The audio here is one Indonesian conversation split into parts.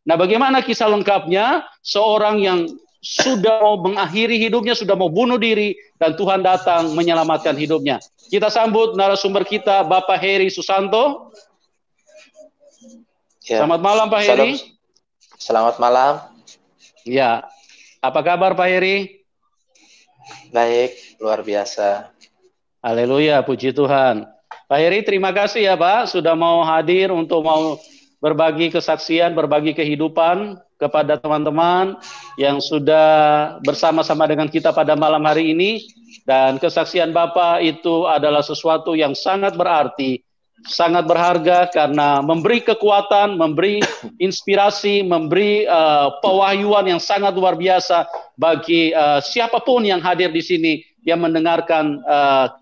Nah, bagaimana kisah lengkapnya? Seorang yang sudah mau mengakhiri hidupnya, sudah mau bunuh diri, dan Tuhan datang menyelamatkan hidupnya. Kita sambut narasumber kita, Bapak Heri Susanto. Ya. Selamat malam, Pak Heri. Selamat malam. Ya, apa kabar Pak Heri? Baik, luar biasa. Haleluya, puji Tuhan. Pak Heri, terima kasih ya Pak, sudah mau hadir untuk mau berbagi kesaksian, berbagi kehidupan kepada teman-teman yang sudah bersama-sama dengan kita pada malam hari ini. Dan kesaksian Bapak itu adalah sesuatu yang sangat berarti, sangat berharga karena memberi kekuatan, memberi inspirasi, memberi pewahyuan yang sangat luar biasa bagi siapapun yang hadir di sini yang mendengarkan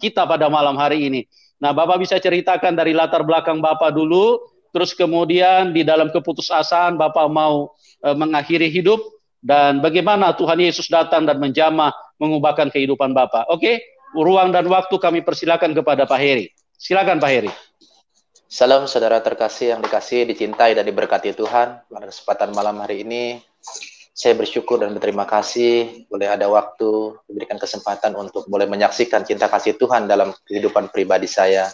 kita pada malam hari ini. Nah, Bapak bisa ceritakan dari latar belakang Bapak dulu, terus kemudian di dalam keputusasaan Bapak mau mengakhiri hidup, dan bagaimana Tuhan Yesus datang dan menjamah mengubahkan kehidupan Bapak. Oke, ruang dan waktu kami persilakan kepada Pak Heri. Silakan Pak Heri. Salam saudara terkasih yang dikasihi, dicintai, dan diberkati Tuhan. Pada kesempatan malam hari ini, saya bersyukur dan berterima kasih boleh ada waktu, diberikan kesempatan untuk boleh menyaksikan cinta kasih Tuhan dalam kehidupan pribadi saya.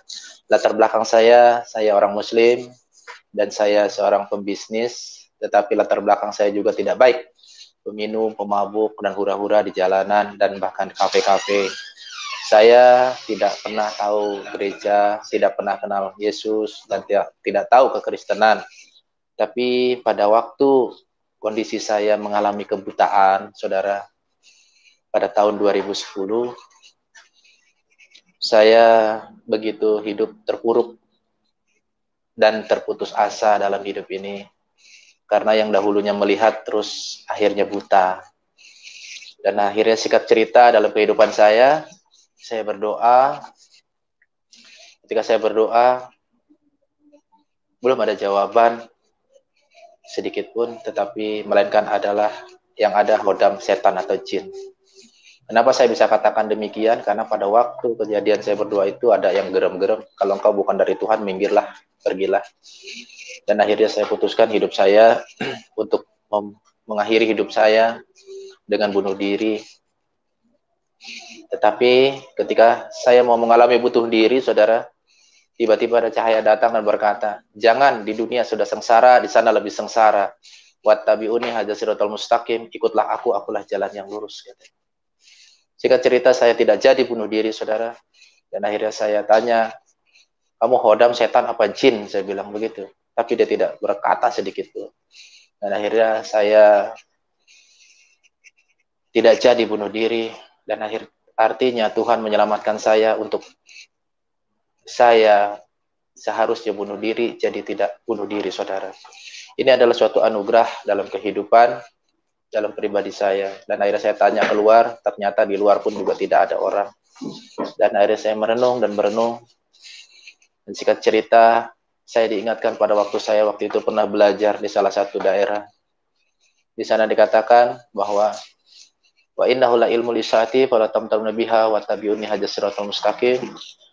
Latar belakang saya orang Muslim, dan saya seorang pembisnis, tetapi latar belakang saya juga tidak baik. Peminum, pemabuk, dan hura-hura di jalanan, dan bahkan kafe-kafe. Saya tidak pernah tahu gereja, tidak pernah kenal Yesus, dan tidak tahu kekristenan. Tapi pada waktu kondisi saya mengalami kebutaan, saudara, pada tahun 2010, saya begitu hidup terpuruk dan terputus asa dalam hidup ini. Karena yang dahulunya melihat terus akhirnya buta. Dan akhirnya singkat cerita dalam kehidupan saya berdoa. Ketika saya berdoa, belum ada jawaban sedikit pun, tetapi melainkan adalah yang ada hodam setan atau jin. Kenapa saya bisa katakan demikian? Karena pada waktu kejadian saya berdoa itu ada yang gerem-gerem, kalau engkau bukan dari Tuhan, minggirlah, pergilah. Dan akhirnya saya putuskan hidup saya untuk mengakhiri hidup saya dengan bunuh diri. Tetapi ketika saya mau mengalami bunuh diri, saudara, tiba-tiba ada cahaya datang dan berkata, jangan, di dunia sudah sengsara, di sana lebih sengsara. Wattabi'uni hadza siratal mustaqim, ikutlah aku, akulah jalan yang lurus. Singkat cerita, saya tidak jadi bunuh diri, saudara. Dan akhirnya saya tanya, kamu hodam setan apa jin? Saya bilang begitu. Tapi dia tidak berkata sedikit pun. Dan akhirnya saya tidak jadi bunuh diri. Dan artinya Tuhan menyelamatkan saya untuk saya seharusnya bunuh diri, jadi tidak bunuh diri, saudara. Ini adalah suatu anugerah dalam kehidupan, dalam pribadi saya. Dan akhirnya saya tanya keluar, ternyata di luar pun juga tidak ada orang. Dan akhirnya saya merenung dan berenung. Dan singkat cerita, saya diingatkan pada waktu itu pernah belajar di salah satu daerah. Di sana dikatakan bahwa wa innahu la ilmu lisati fala tamtaruna biha wa tabi'uni hadza siratal mustaqim.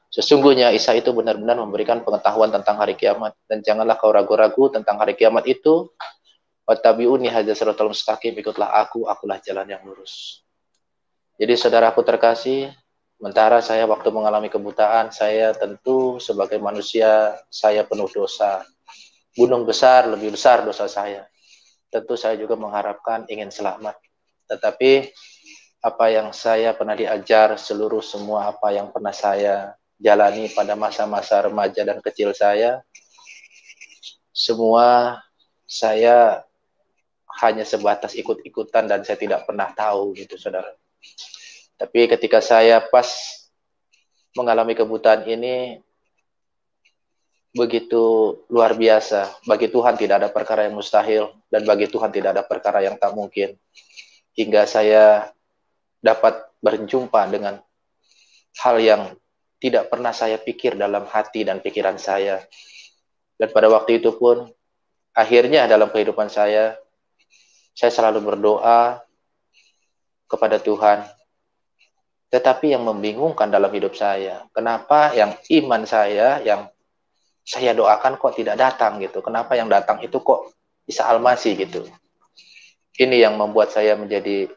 Sesungguhnya Isa itu benar-benar memberikan pengetahuan tentang hari kiamat, dan janganlah kau ragu-ragu tentang hari kiamat itu. Wa tabi'uni hadza siratal mustaqim, ikutlah aku, akulah jalan yang lurus. Jadi saudaraku terkasih, sementara saya waktu mengalami kebutaan, saya tentu sebagai manusia, saya penuh dosa. Gunung besar, lebih besar dosa saya. Tentu saya juga mengharapkan ingin selamat. Tetapi apa yang saya pernah diajar, seluruh semua apa yang pernah saya jalani pada masa-masa remaja dan kecil saya, semua saya hanya sebatas ikut-ikutan dan saya tidak pernah tahu gitu, saudara. Tapi ketika saya pas mengalami kebutaan ini, begitu luar biasa. Bagi Tuhan tidak ada perkara yang mustahil, dan bagi Tuhan tidak ada perkara yang tak mungkin. Hingga saya dapat berjumpa dengan hal yang tidak pernah saya pikir dalam hati dan pikiran saya. Dan pada waktu itu pun, akhirnya dalam kehidupan saya selalu berdoa kepada Tuhan. Tetapi yang membingungkan dalam hidup saya, kenapa yang iman saya, yang saya doakan kok tidak datang gitu? Kenapa yang datang itu kok Isa Al-Masih gitu. Ini yang membuat saya menjadi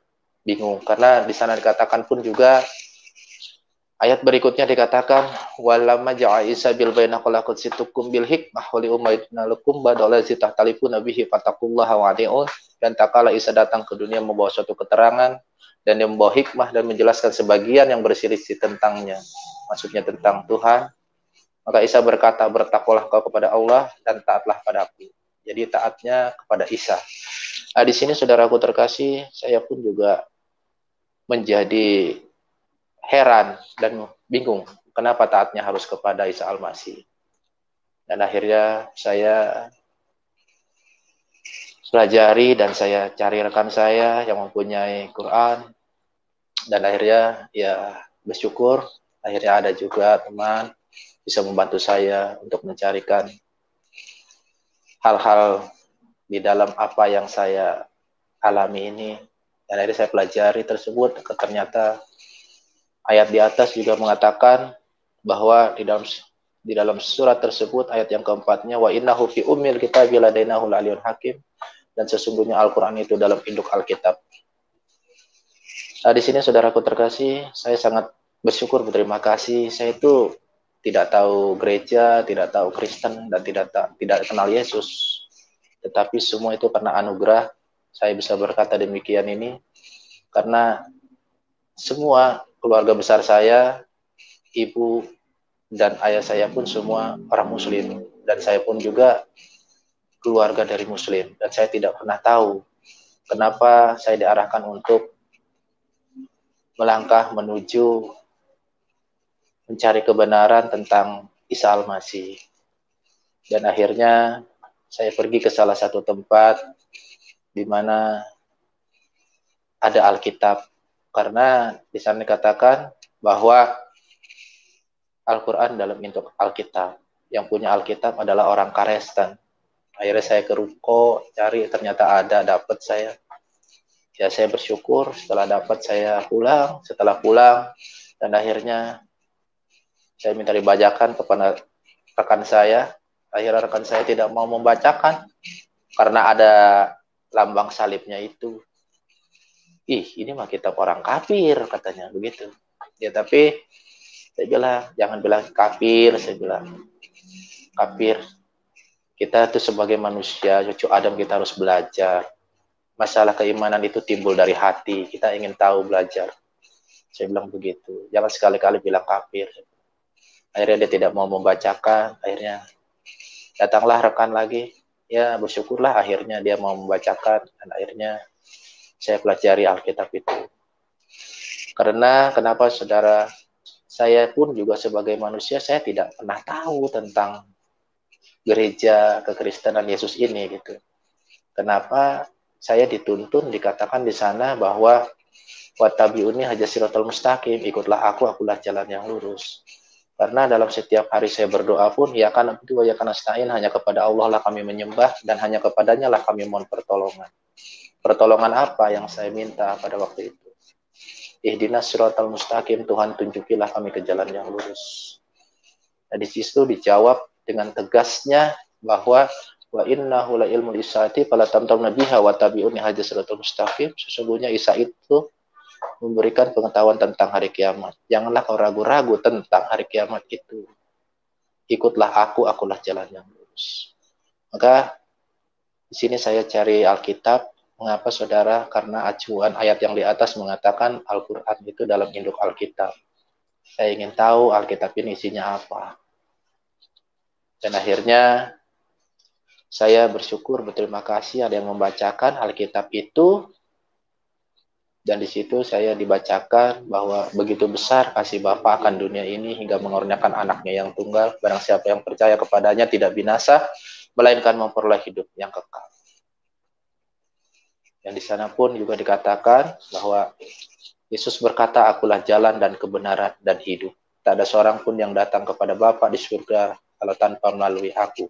bingung, karena di sana dikatakan pun juga, ayat berikutnya dikatakan, walamma ja'a Isa bil baina qalaqat situkum bil hikmah wa li umayyidna lakum badala zitahtalifuna bihi fataqullaha wa ati'un. Dan tak kala Isa datang ke dunia membawa suatu keterangan dan dia membawa hikmah dan menjelaskan sebagian yang berselisih tentangnya, maksudnya tentang Tuhan, maka Isa berkata, bertakwalah kau kepada Allah dan taatlah padaku. Jadi taatnya kepada Isa. Nah, di sini saudaraku terkasih, saya pun juga menjadi heran dan bingung kenapa taatnya harus kepada Isa Al-Masih. Dan akhirnya saya pelajari dan saya cari rekan saya yang mempunyai Quran, dan akhirnya ya bersyukur akhirnya ada juga teman bisa membantu saya untuk mencarikan hal-hal di dalam apa yang saya alami ini. Dan akhirnya saya pelajari tersebut, ternyata ayat di atas juga mengatakan bahwa di dalam surat tersebut ayat yang keempatnya, wa innahu fi ummil kitabi ladainahu aliyun hakim, dan sesungguhnya Al-Quran itu dalam induk Alkitab. Nah, di sini saudaraku terkasih, saya sangat bersyukur, berterima kasih. Saya itu tidak tahu gereja, tidak tahu Kristen, dan tidak kenal Yesus. Tetapi semua itu karena anugerah. Saya bisa berkata demikian ini karena semua keluarga besar saya, ibu dan ayah saya pun semua orang Muslim, dan saya pun juga keluarga dari Muslim, dan saya tidak pernah tahu kenapa saya diarahkan untuk melangkah menuju mencari kebenaran tentang Isa Al-Masih. Dan akhirnya saya pergi ke salah satu tempat di mana ada Alkitab, karena di sana dikatakan bahwa Al-Quran dalam induk Alkitab. Yang punya Alkitab adalah orang Karestan. Akhirnya saya ke ruko cari, ternyata ada, dapat saya. Ya saya bersyukur, setelah dapat saya pulang, setelah pulang dan akhirnya saya minta dibacakan kepada rekan saya. Akhirnya rekan saya tidak mau membacakan karena ada lambang salibnya itu. Ih, ini mah kitab orang kafir katanya begitu. Ya tapi saya bilang, jangan bilang kafir, saya bilang. Kafir. Kita itu sebagai manusia, cucu Adam, kita harus belajar. Masalah keimanan itu timbul dari hati. Kita ingin tahu, belajar. Saya bilang begitu. Jangan sekali-kali bilang kafir. Akhirnya dia tidak mau membacakan. Akhirnya datanglah rekan lagi. Ya bersyukurlah akhirnya dia mau membacakan. Dan akhirnya saya pelajari Alkitab itu. Karena kenapa saudara, saya pun juga sebagai manusia, saya tidak pernah tahu tentang gereja kekristenan Yesus ini gitu. Kenapa saya dituntun, dikatakan di sana bahwa wattabi'uni haja siratal mustaqim, ikutlah akulah jalan yang lurus. Karena dalam setiap hari saya berdoa pun, ya kan abdu wa ya kan nasta'in, hanya kepada Allah lah kami menyembah dan hanya kepadanya lah kami mohon pertolongan. Pertolongan apa yang saya minta pada waktu itu? Ihdinas siratal mustaqim, Tuhan tunjukilah kami ke jalan yang lurus. Nah, di situ dijawab dengan tegasnya bahwa wa innahu la ilmul isaati fala tamtaruna biha wa tabi'uni haja siratal mustaqim. Sesungguhnya Isa itu memberikan pengetahuan tentang hari kiamat. Janganlah kau ragu-ragu tentang hari kiamat itu. Ikutlah akulah jalan yang lurus. Maka di sini saya cari Alkitab. Mengapa saudara? Karena acuan ayat yang di atas mengatakan Al-Quran itu dalam induk Alkitab. Saya ingin tahu Alkitab ini isinya apa. Dan akhirnya saya bersyukur, berterima kasih ada yang membacakan Alkitab itu. Dan di situ saya dibacakan bahwa begitu besar kasih Bapa akan dunia ini hingga mengorbankan anaknya yang tunggal. Barang siapa yang percaya kepadanya tidak binasa, melainkan memperoleh hidup yang kekal. Dan di sana pun juga dikatakan bahwa Yesus berkata, akulah jalan dan kebenaran dan hidup. Tak ada seorang pun yang datang kepada Bapa di surga kalau tanpa melalui aku.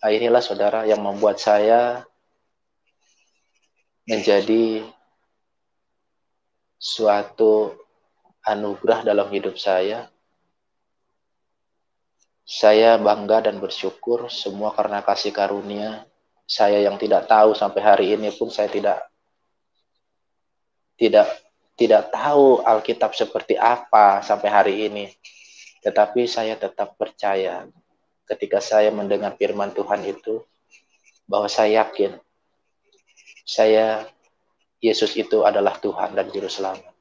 Nah, inilah saudara yang membuat saya menjadi suatu anugerah dalam hidup saya. Saya bangga dan bersyukur semua karena kasih karunia Saya yang tidak tahu sampai hari ini pun saya tidak tidak tahu Alkitab seperti apa sampai hari ini. Tetapi saya tetap percaya ketika saya mendengar firman Tuhan itu, bahwa saya yakin Yesus itu adalah Tuhan dan Juru Selamat.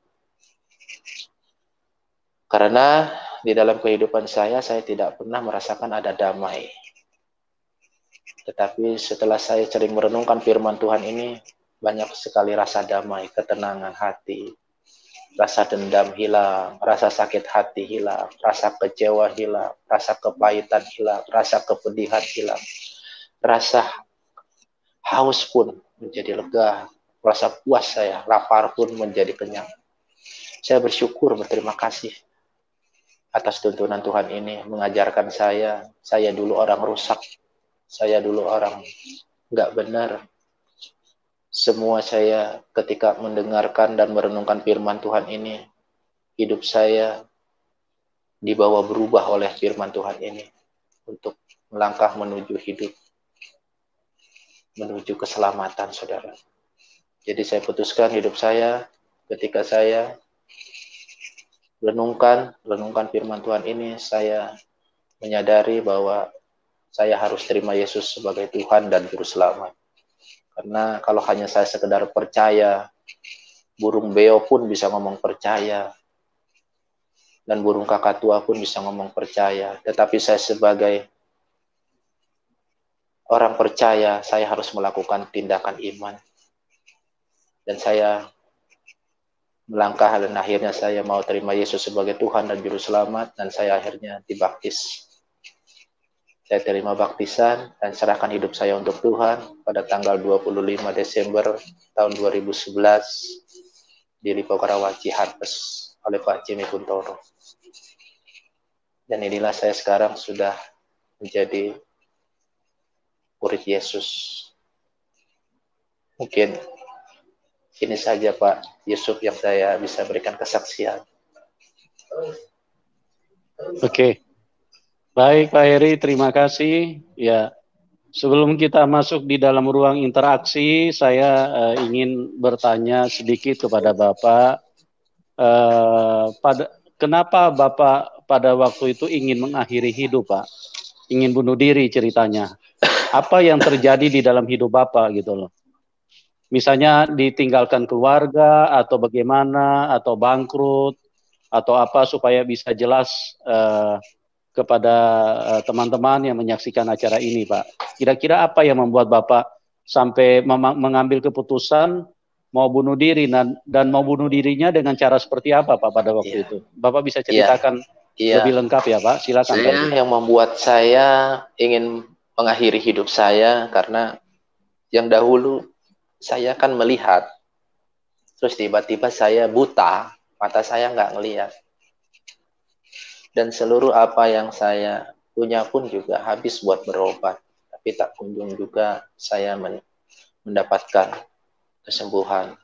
Karena di dalam kehidupan saya tidak pernah merasakan ada damai. Tetapi setelah saya sering merenungkan firman Tuhan ini, banyak sekali rasa damai, ketenangan hati, rasa dendam hilang, rasa sakit hati hilang, rasa kecewa hilang, rasa kepahitan hilang, rasa kepedihan hilang, rasa haus pun menjadi lega, rasa puas saya, lapar pun menjadi kenyang. Saya bersyukur, berterima kasih atas tuntunan Tuhan ini, mengajarkan saya dulu orang rusak, saya dulu orang nggak benar. Semua saya ketika mendengarkan dan merenungkan firman Tuhan ini, hidup saya dibawa berubah oleh firman Tuhan ini untuk melangkah menuju hidup, menuju keselamatan, saudara. Jadi saya putuskan hidup saya ketika saya renungkan firman Tuhan ini, saya menyadari bahwa saya harus terima Yesus sebagai Tuhan dan Juru Selamat. Karena kalau hanya saya sekedar percaya, burung beo pun bisa ngomong percaya, dan burung kakatua pun bisa ngomong percaya. Tetapi saya sebagai orang percaya, saya harus melakukan tindakan iman. Dan saya melangkah dan akhirnya saya mau terima Yesus sebagai Tuhan dan Juru Selamat, dan saya akhirnya dibaptis. Saya terima baptisan dan serahkan hidup saya untuk Tuhan pada tanggal 25 Desember tahun 2011 di Lipo Karawaci Harpes oleh Pak Jimmy Kuntoro. Dan inilah saya sekarang sudah menjadi murid Yesus. Mungkin ini saja Pak Yusuf yang saya bisa berikan kesaksian. Oke. Baik Pak Heri, terima kasih. Ya, sebelum kita masuk di dalam ruang interaksi, saya ingin bertanya sedikit kepada Bapak. Kenapa Bapak pada waktu itu ingin mengakhiri hidup, Pak? Ingin bunuh diri ceritanya. Apa yang terjadi di dalam hidup Bapak gitu loh? Misalnya ditinggalkan keluarga atau bagaimana, atau bangkrut, atau apa supaya bisa jelas kepada teman-teman yang menyaksikan acara ini, Pak. Kira-kira apa yang membuat Bapak sampai mengambil keputusan mau bunuh diri dan mau bunuh dirinya dengan cara seperti apa, Pak, pada waktu itu? Bapak bisa ceritakan lebih lengkap ya, Pak? Silakan. Saya Pak. yang membuat saya ingin mengakhiri hidup saya karena yang dahulu saya kan melihat, terus tiba-tiba saya buta, mata saya nggak ngelihat. Dan seluruh apa yang saya punya pun juga habis buat berobat. Tapi tak kunjung juga saya mendapatkan kesembuhan.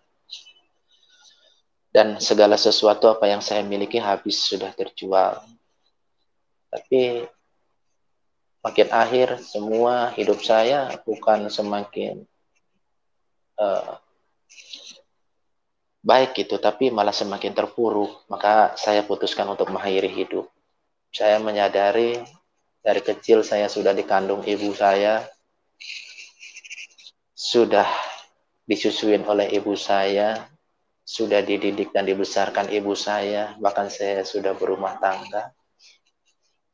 Dan segala sesuatu apa yang saya miliki habis sudah terjual. Tapi makin akhir semua hidup saya bukan semakin baik gitu, tapi malah semakin terpuruk. Maka saya putuskan untuk mengakhiri hidup. Saya menyadari dari kecil saya sudah dikandung ibu saya, sudah disusuin oleh ibu saya, sudah dididik dan dibesarkan ibu saya, bahkan saya sudah berumah tangga.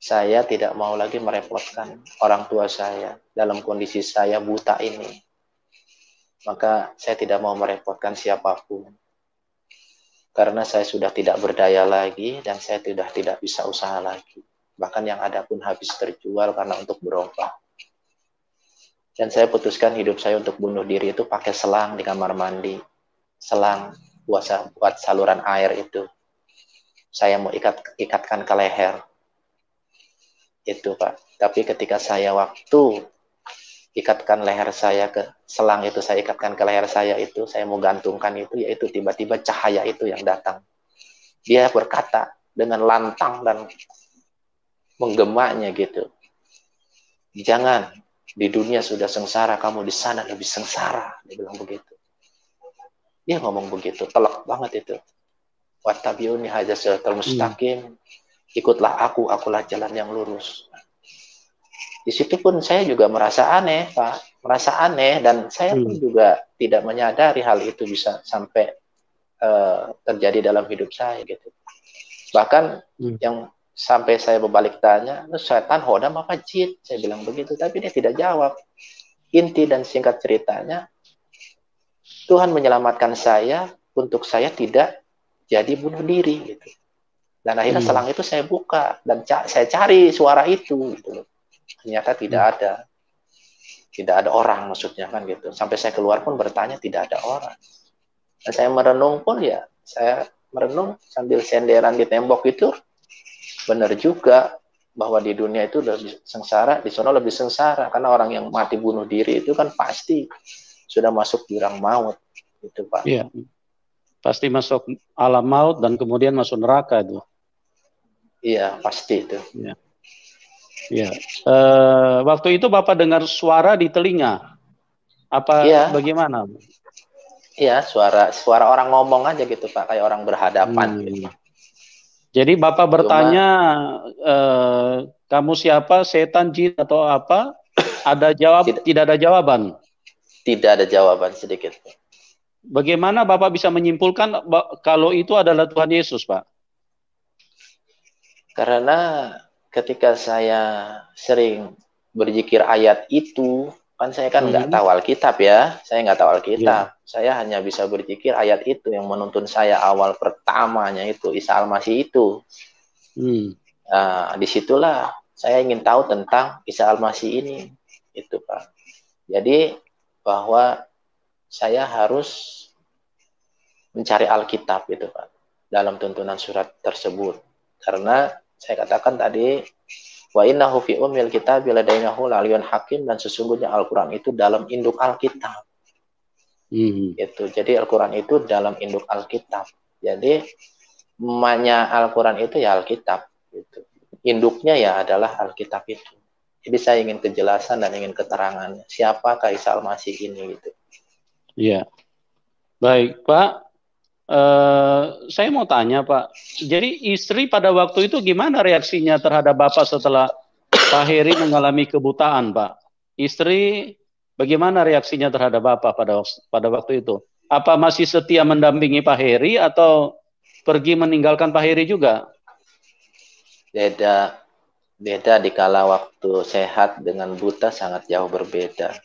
Saya tidak mau lagi merepotkan orang tua saya dalam kondisi saya buta ini. Maka saya tidak mau merepotkan siapapun. Karena saya sudah tidak berdaya lagi dan saya sudah tidak bisa usaha lagi. Bahkan yang ada pun habis terjual karena untuk berobat. Dan saya putuskan hidup saya untuk bunuh diri itu pakai selang di kamar mandi. Selang buat saluran air itu. Saya mau ikatkan ke leher. Itu Pak. Tapi ketika saya waktu ikatkan leher saya ke selang itu, saya ikatkan ke leher saya itu, saya mau gantungkan itu, yaitu tiba-tiba cahaya itu yang datang. Dia berkata dengan lantang dan menggemanya gitu. Jangan, Di dunia sudah sengsara, kamu di sana lebih sengsara. Dia bilang begitu. Dia ngomong begitu, telak banget itu. Wattabi'uni hadza siratal mustaqim. Ikutlah aku, akulah jalan yang lurus. Di situ pun saya juga merasa aneh, Pak. Merasa aneh, dan saya pun juga tidak menyadari hal itu bisa sampai terjadi dalam hidup saya gitu. Bahkan yang sampai saya berbalik tanya, setan hodam apa jin? Saya bilang begitu, tapi dia tidak jawab. Inti dan singkat ceritanya, Tuhan menyelamatkan saya untuk saya tidak jadi bunuh diri gitu. Dan akhirnya selang itu saya buka dan saya cari suara itu gitu. Ternyata tidak ada orang, maksudnya kan gitu. Sampai saya keluar pun bertanya, tidak ada orang. Dan saya merenung pun ya, saya merenung sambil senderan di tembok itu, benar juga bahwa di dunia itu lebih sengsara, di sana lebih sengsara, karena orang yang mati bunuh diri itu kan pasti sudah masuk jurang maut, gitu Pak. Iya, pasti masuk alam maut dan kemudian masuk neraka itu. Iya, pasti itu. Iya. Ya, waktu itu Bapak dengar suara di telinga, apa bagaimana? Iya, suara orang ngomong aja gitu Pak, kayak orang berhadapan. Gitu. Jadi Bapak bertanya, kamu siapa, setan, jin atau apa? Ada jawab? Tidak ada jawaban. Tidak ada jawaban sedikit. Bagaimana Bapak bisa menyimpulkan kalau itu adalah Tuhan Yesus, Pak? Karena ketika saya sering berzikir ayat itu, kan saya kan nggak tahu Alkitab ya, saya nggak tahu Alkitab. Saya hanya bisa berzikir ayat itu yang menuntun saya awal pertamanya itu, Isa Al-Masih itu. Nah, disitulah saya ingin tahu tentang Isa Al-Masih ini, itu Pak. Jadi bahwa saya harus mencari Alkitab itu Pak, dalam tuntunan surat tersebut. Karena saya katakan tadi, wa innahu fi ummil kitab ladainahu la'aliyun hakim, dan sesungguhnya Al-Quran itu dalam induk Alkitab. Itu. Jadi Al-Quran itu dalam induk Alkitab. Jadi emaknya Al-Quran itu ya Alkitab. Gitu. Induknya ya adalah Alkitab itu. Jadi saya ingin kejelasan dan ingin keterangan siapakah Isa Al-Masih ini gitu. Iya. Baik, Pak. Saya mau tanya Pak, jadi istri pada waktu itu gimana reaksinya terhadap Bapak setelah Pak Heri mengalami kebutaan Pak? Istri bagaimana reaksinya terhadap Bapak pada waktu itu? Apa masih setia mendampingi Pak Heri atau pergi meninggalkan Pak Heri juga? Beda dikala waktu sehat dengan buta sangat jauh berbeda.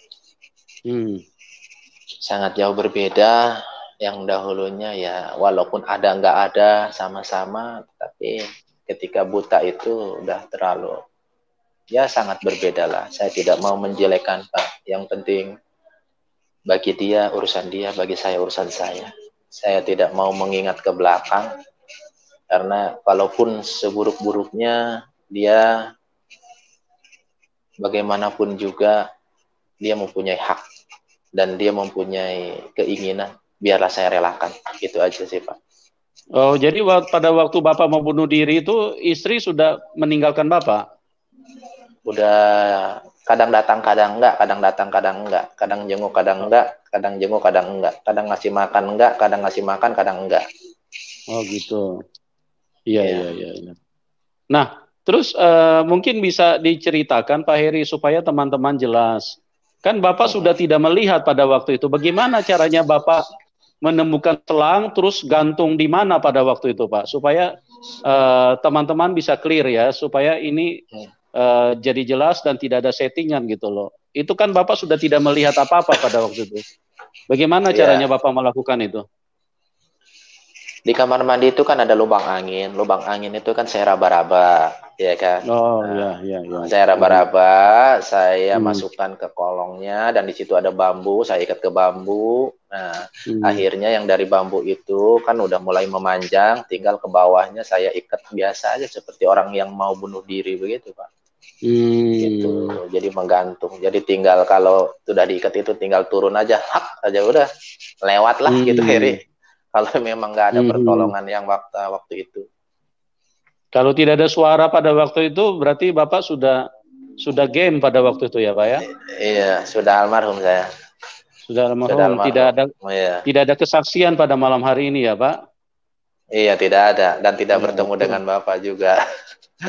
Sangat jauh berbeda. Yang dahulunya ya walaupun ada nggak ada sama-sama, tapi ketika buta itu udah terlalu ya sangat berbeda lah. Saya tidak mau menjelekkan Pak. Yang penting bagi dia urusan dia, bagi saya urusan saya. Saya tidak mau mengingat ke belakang karena walaupun seburuk-buruknya dia, bagaimanapun juga dia mempunyai hak dan dia mempunyai keinginan. Biarlah saya relakan, itu aja sih Pak. Oh, jadi pada waktu Bapak mau bunuh diri itu istri sudah meninggalkan Bapak? Udah kadang datang, kadang enggak, kadang datang, kadang enggak, kadang jenguk, kadang enggak, kadang jenguk, kadang enggak, kadang ngasih makan enggak, kadang ngasih makan, kadang enggak. Oh gitu. Iya. Nah, terus mungkin bisa diceritakan Pak Heri supaya teman-teman jelas. Kan Bapak sudah tidak melihat pada waktu itu. Bagaimana caranya Bapak menemukan selang terus gantung di mana pada waktu itu Pak, supaya teman-teman bisa clear ya, supaya ini jadi jelas dan tidak ada settingan gitu loh. Itu kan Bapak sudah tidak melihat apa-apa pada waktu itu. Bagaimana caranya Bapak melakukan itu? Di kamar mandi itu kan ada lubang angin itu kan saya raba-raba, ya kan. Oh iya. Saya raba-raba, saya masukkan ke kolongnya, dan di situ ada bambu, saya ikat ke bambu. Nah, akhirnya yang dari bambu itu kan udah mulai memanjang, tinggal ke bawahnya saya ikat biasa aja seperti orang yang mau bunuh diri begitu Pak. Gitu, jadi menggantung. Jadi tinggal kalau sudah diikat itu tinggal turun aja, hak aja udah lewat lah gitu Heri. Kalau memang nggak ada pertolongan yang waktu itu. Kalau tidak ada suara pada waktu itu, berarti Bapak sudah sudah game pada waktu itu ya Pak ya? Iya, sudah almarhum saya. Sudah Sudah almarhum, almarhum. Iya. tidak ada kesaksian pada malam hari ini ya Pak? Iya, tidak ada dan tidak Ya, bertemu dengan Bapak juga.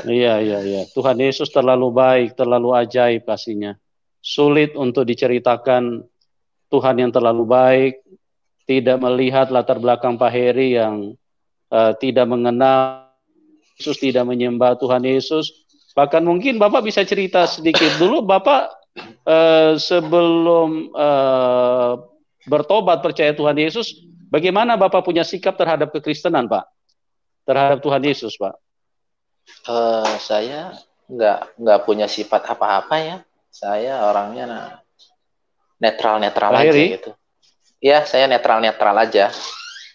iya, iya, iya. Tuhan Yesus terlalu baik, terlalu ajaib pastinya. Sulit untuk diceritakan Tuhan yang terlalu baik, tidak melihat latar belakang Pak Heri yang tidak mengenal Yesus, tidak menyembah Tuhan Yesus. Bahkan mungkin Bapak bisa cerita sedikit dulu, Bapak sebelum bertobat percaya Tuhan Yesus, bagaimana Bapak punya sikap terhadap kekristenan, Pak? Terhadap Tuhan Yesus, Pak? Saya nggak punya sifat apa-apa ya. Saya orangnya netral-netral Pak aja Heri? gitu. Ya, saya netral-netral aja.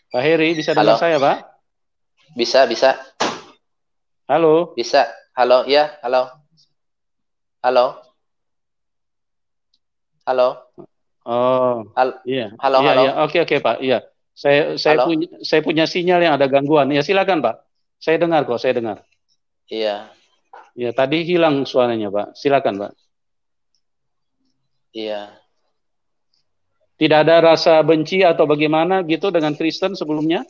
Pak Heri, bisa dengar Halo, saya, Pak? bisa, bisa, Halo? bisa. Halo, ya, halo, halo, halo, Oh, halo, iya, halo, iya, halo, iya. Oke, oke, Pak. Iya, halo. saya punya sinyal yang ada gangguan. Ya, silakan, Pak. Saya dengar kok, saya dengar. Iya, Ya, tadi hilang suaranya, Pak. Silakan, Pak. iya. Tidak ada rasa benci atau bagaimana gitu dengan Kristen sebelumnya?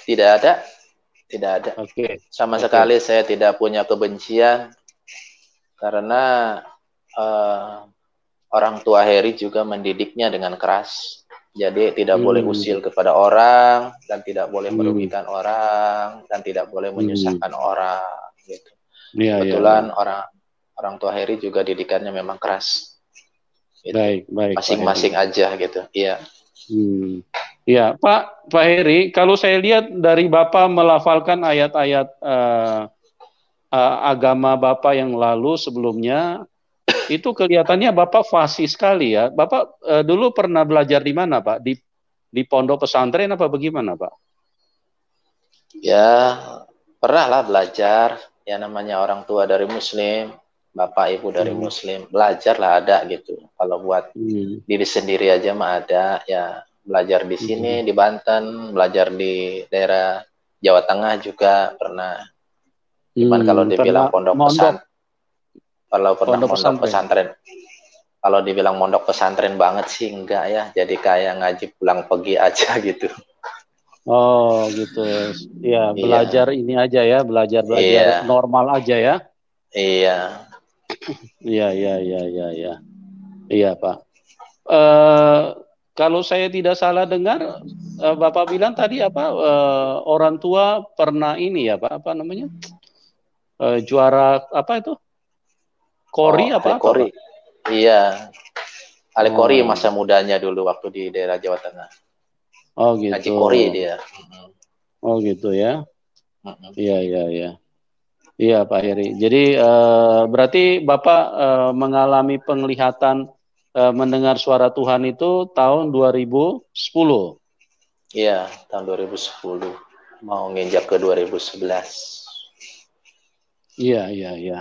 Tidak ada, tidak ada. Oke, Sama oke. sekali saya tidak punya kebencian karena eh, orang tua Heri juga mendidiknya dengan keras. Jadi tidak boleh Hmm, usil kepada orang dan tidak boleh hmm, merugikan orang dan tidak boleh hmm. menyusahkan orang gitu. Iya, iya, iya. Kebetulan orang orang tua Heri juga didikannya memang keras gitu. Baik, baik, Pak Heri. Masing-masing aja gitu. Iya. Hmm. Ya, Pak Heri, kalau saya lihat dari Bapak melafalkan ayat-ayat agama Bapak yang lalu sebelumnya, itu kelihatannya Bapak fasih sekali ya. Bapak dulu pernah belajar di mana, Pak? Di pondok pesantren apa bagaimana, Pak? Ya, pernah lah belajar ya namanya orang tua dari muslim, bapak ibu dari Hmm, muslim, belajar lah ada gitu. Kalau buat hmm, diri sendiri aja mah ada ya, belajar di sini hmm, di Banten, belajar di daerah Jawa Tengah juga pernah. Cuman kalau pernah dibilang mondok, kalau pernah pondok mondok pesantren. pesantren, kalau dibilang mondok pesantren banget sih enggak ya, jadi kayak ngaji pulang pergi aja gitu. Oh, gitu. Ya, belajar Iya, ini aja ya, belajar iya, normal aja ya. iya. Iya, iya, iya, iya, iya. Iya, Pak. Eh, kalau saya tidak salah dengar, Bapak bilang tadi apa? Orang tua pernah ini ya, Pak? Apa namanya? Juara apa itu? Oh, Kori apa ahli apa, kori. Pak? Iya, ahli kori Oh, masa mudanya dulu waktu di daerah Jawa Tengah. oh Ngaji gitu. kori dia. Oh gitu ya. Mm-mm. Iya, iya, iya. Iya, Pak Heri. Jadi berarti Bapak mengalami penglihatan mendengar suara Tuhan itu tahun 2010. Iya, tahun 2010. Mau nginjak ke 2011. Iya, iya, iya.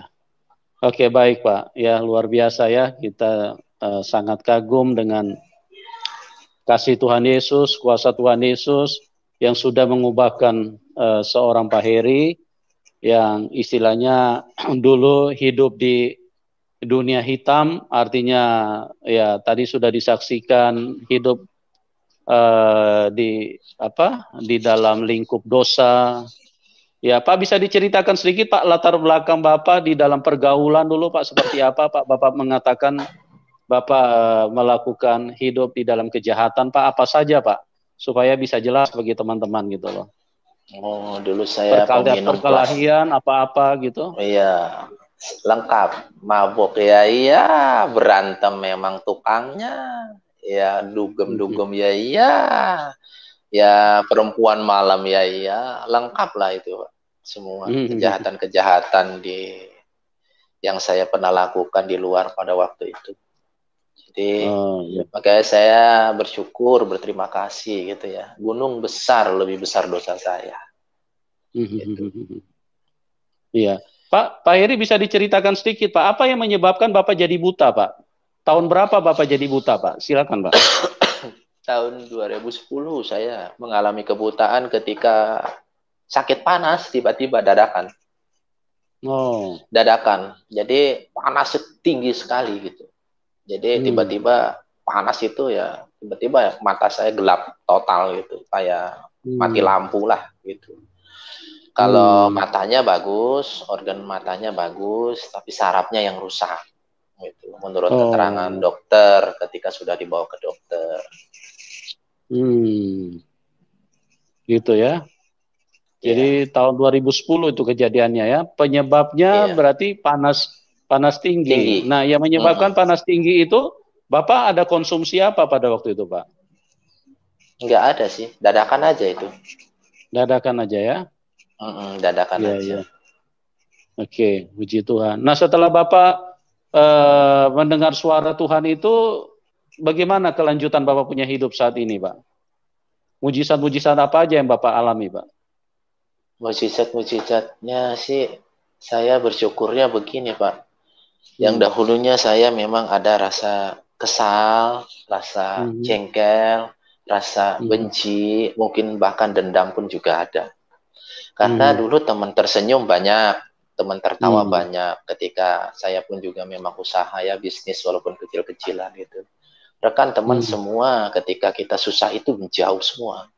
Oke, baik, Pak. Ya, luar biasa ya. Kita sangat kagum dengan kasih Tuhan Yesus, kuasa Tuhan Yesus yang sudah mengubahkan seorang Pak Heri yang istilahnya dulu hidup di dunia hitam, artinya ya tadi sudah disaksikan hidup di apa di dalam lingkup dosa. Ya, Pak bisa diceritakan sedikit Pak latar belakang Bapak di dalam pergaulan dulu Pak seperti apa Pak? Bapak mengatakan Bapak melakukan hidup di dalam kejahatan Pak, apa saja Pak? Supaya bisa jelas bagi teman-teman gitu loh. Oh, dulu saya peminum kelas. Perkelahian apa-apa gitu. Iya, lengkap. Mabok ya, iya. Berantem memang tukangnya. Ya, dugem-dugem ya, iya. Ya, perempuan malam ya, iya. Lengkap lah itu, Pak. Semua kejahatan-kejahatan yang saya pernah lakukan di luar pada waktu itu. Jadi Oh, ya. makanya saya bersyukur, berterima kasih gitu ya. Gunung besar, lebih besar dosa saya. Gitu. Iya. Pak Heri bisa diceritakan sedikit Pak, apa yang menyebabkan Bapak jadi buta Pak? Tahun berapa Bapak jadi buta Pak? Silakan Pak. Tahun 2010 saya mengalami kebutaan ketika sakit panas tiba-tiba dadakan. Oh. Dadakan. Jadi panas tinggi sekali gitu. Jadi tiba-tiba panas itu ya, tiba-tiba ya, mata saya gelap total gitu, kayak mati lampu lah gitu. Kalau matanya bagus, organ matanya bagus, tapi sarafnya yang rusak. Gitu. Menurut keterangan dokter ketika sudah dibawa ke dokter. Gitu ya. Jadi tahun 2010 itu kejadiannya ya. Penyebabnya berarti panas tinggi. Nah, yang menyebabkan panas tinggi itu, Bapak ada konsumsi apa pada waktu itu, Pak? Enggak ada sih, dadakan aja itu. Dadakan aja ya? Dadakan ya, aja. Ya. Oke, puji Tuhan. Nah, setelah Bapak mendengar suara Tuhan itu, bagaimana kelanjutan Bapak punya hidup saat ini, Pak? Mujizat-mujizat apa aja yang Bapak alami, Pak? Mujizat-mujizatnya sih, saya bersyukurnya begini, Pak. Yang dahulunya saya memang ada rasa kesal, rasa jengkel, rasa benci, mungkin bahkan dendam pun juga ada. Karena dulu teman tersenyum banyak, teman tertawa banyak, ketika saya pun juga memang usaha ya, bisnis walaupun kecil-kecilan gitu. Rekan teman semua ketika kita susah itu menjauh semua.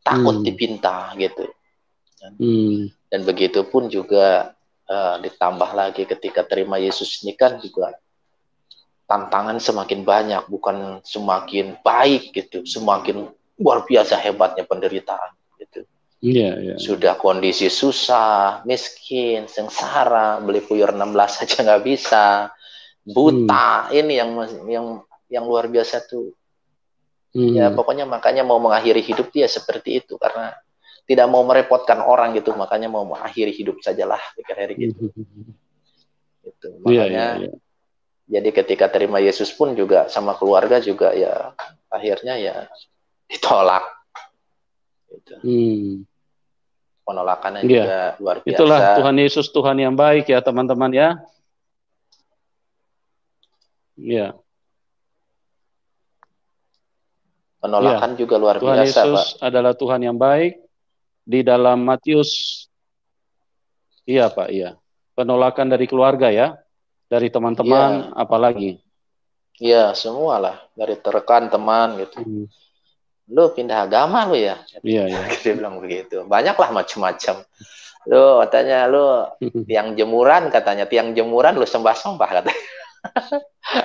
Takut dipinta gitu. Dan begitu pun juga ditambah lagi ketika terima Yesus ini kan juga tantangan semakin banyak, bukan semakin baik gitu, semakin luar biasa hebatnya penderitaan gitu. Sudah kondisi susah, miskin, sengsara, beli puyur 16 saja nggak bisa, buta, ini yang luar biasa tuh. Ya pokoknya makanya mau mengakhiri hidup dia seperti itu, karena tidak mau merepotkan orang gitu, makanya mau mengakhiri hidup sajalah pikir hari gitu. Gitu. Makanya jadi ketika terima Yesus pun juga sama keluarga juga ya akhirnya ya ditolak. Gitu. Penolakannya juga luar biasa. Itulah Tuhan Yesus, Tuhan yang baik ya teman-teman ya. Penolakan juga luar Tuhan biasa, Yesus Pak. adalah Tuhan yang baik. Di dalam Matius, iya Pak, iya. Penolakan dari keluarga ya, dari teman-teman, apalagi. Iya, semualah dari rekan teman gitu. Lu pindah agama lu ya? Iya. Dia bilang begitu. Banyaklah macam-macam. Lu katanya lu tiang jemuran, katanya tiang jemuran lu sembah-sembah katanya.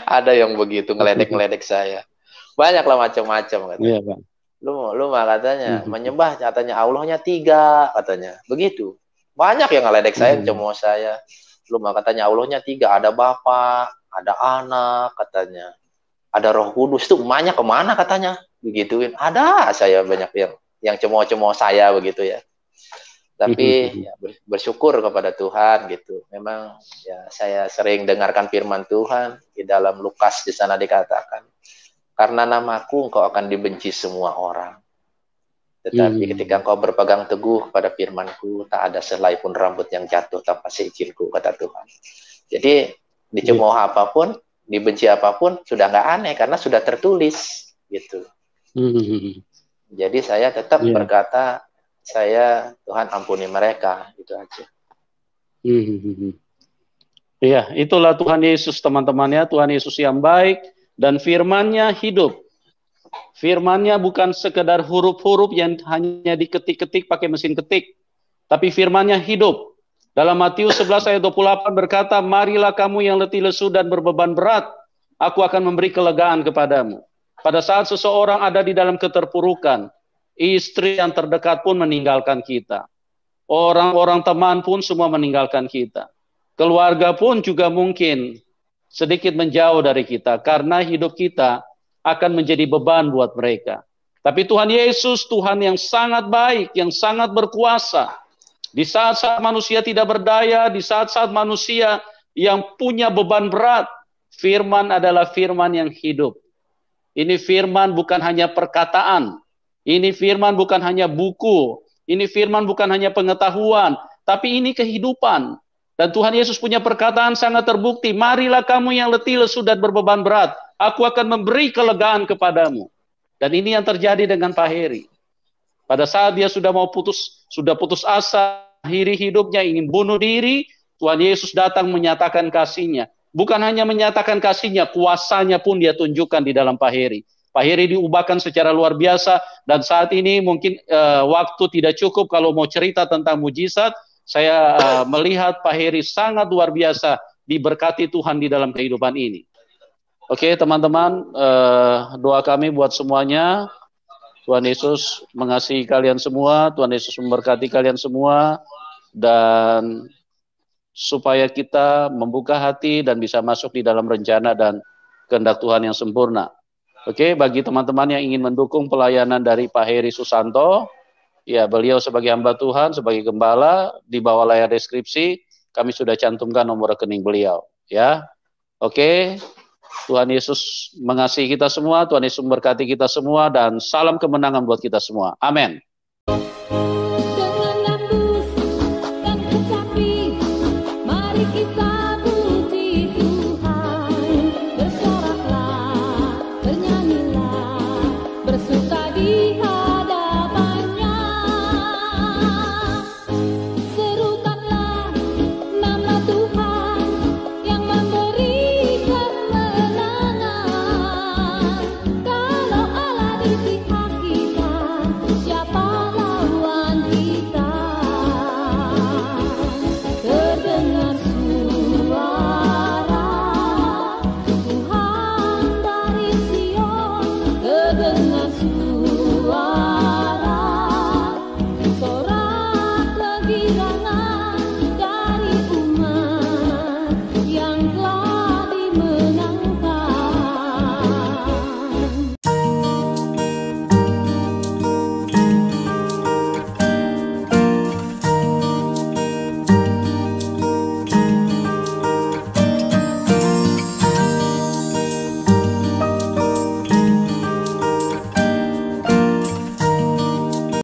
Ada yang begitu ngeledek-ngeledek saya. Banyaklah macam-macam katanya. Iya, Pak. Lu mah katanya menyembah, katanya Allahnya 3 katanya. Begitu. Banyak yang ngeledek saya, cemooh saya. Lu mah katanya Allahnya 3, ada Bapa, ada Anak katanya. Ada Roh Kudus, tuh emaknya kemana katanya? Begituin. Ada saya banyak yang cemooh-cemooh saya begitu ya. Tapi ya, bersyukur kepada Tuhan gitu. Memang ya saya sering dengarkan firman Tuhan di dalam Lukas, di sana dikatakan, karena namaku engkau akan dibenci semua orang. Tetapi ketika engkau berpegang teguh pada firmanku, tak ada selai pun rambut yang jatuh tanpa seizinku, kata Tuhan. Jadi dicemooh apapun, dibenci apapun, sudah nggak aneh karena sudah tertulis gitu. Jadi saya tetap berkata, saya Tuhan ampuni mereka, itu aja. Iya, itulah Tuhan Yesus teman-temannya, Tuhan Yesus yang baik dan firman-Nya hidup. Firman-Nya bukan sekedar huruf-huruf yang hanya diketik-ketik pakai mesin ketik, tapi firman-Nya hidup. Dalam Matius 11 ayat 28 berkata, marilah kamu yang letih lesu dan berbeban berat, aku akan memberi kelegaan kepadamu. Pada saat seseorang ada di dalam keterpurukan, istri yang terdekat pun meninggalkan kita. Orang-orang teman pun semua meninggalkan kita. Keluarga pun juga mungkin sedikit menjauh dari kita, karena hidup kita akan menjadi beban buat mereka. Tapi Tuhan Yesus, Tuhan yang sangat baik, yang sangat berkuasa. Di saat-saat manusia tidak berdaya, di saat-saat manusia yang punya beban berat, firman adalah firman yang hidup. Ini firman bukan hanya perkataan. Ini firman bukan hanya buku. Ini firman bukan hanya pengetahuan. Tapi ini kehidupan. Dan Tuhan Yesus punya perkataan sangat terbukti. Marilah kamu yang letih lesu dan berbeban berat, aku akan memberi kelegaan kepadamu. Dan ini yang terjadi dengan Pak Heri. Pada saat dia sudah putus asa, akhiri hidupnya, ingin bunuh diri, Tuhan Yesus datang menyatakan kasih-Nya. Bukan hanya menyatakan kasih-Nya, kuasanya pun Dia tunjukkan di dalam Pak Heri. Pak Heri diubahkan secara luar biasa, dan saat ini mungkin waktu tidak cukup kalau mau cerita tentang mujizat. Saya melihat Pak Heri sangat luar biasa diberkati Tuhan di dalam kehidupan ini. Oke, teman-teman, doa kami buat semuanya. Tuhan Yesus mengasihi kalian semua, Tuhan Yesus memberkati kalian semua, dan supaya kita membuka hati dan bisa masuk di dalam rencana dan kehendak Tuhan yang sempurna. Oke, bagi teman-teman yang ingin mendukung pelayanan dari Pak Heri Susanto, ya, beliau sebagai hamba Tuhan, sebagai gembala, di bawah layar deskripsi kami sudah cantumkan nomor rekening beliau, ya. Oke, Tuhan Yesus mengasihi kita semua, Tuhan Yesus memberkati kita semua, dan salam kemenangan buat kita semua. Amin. Dengar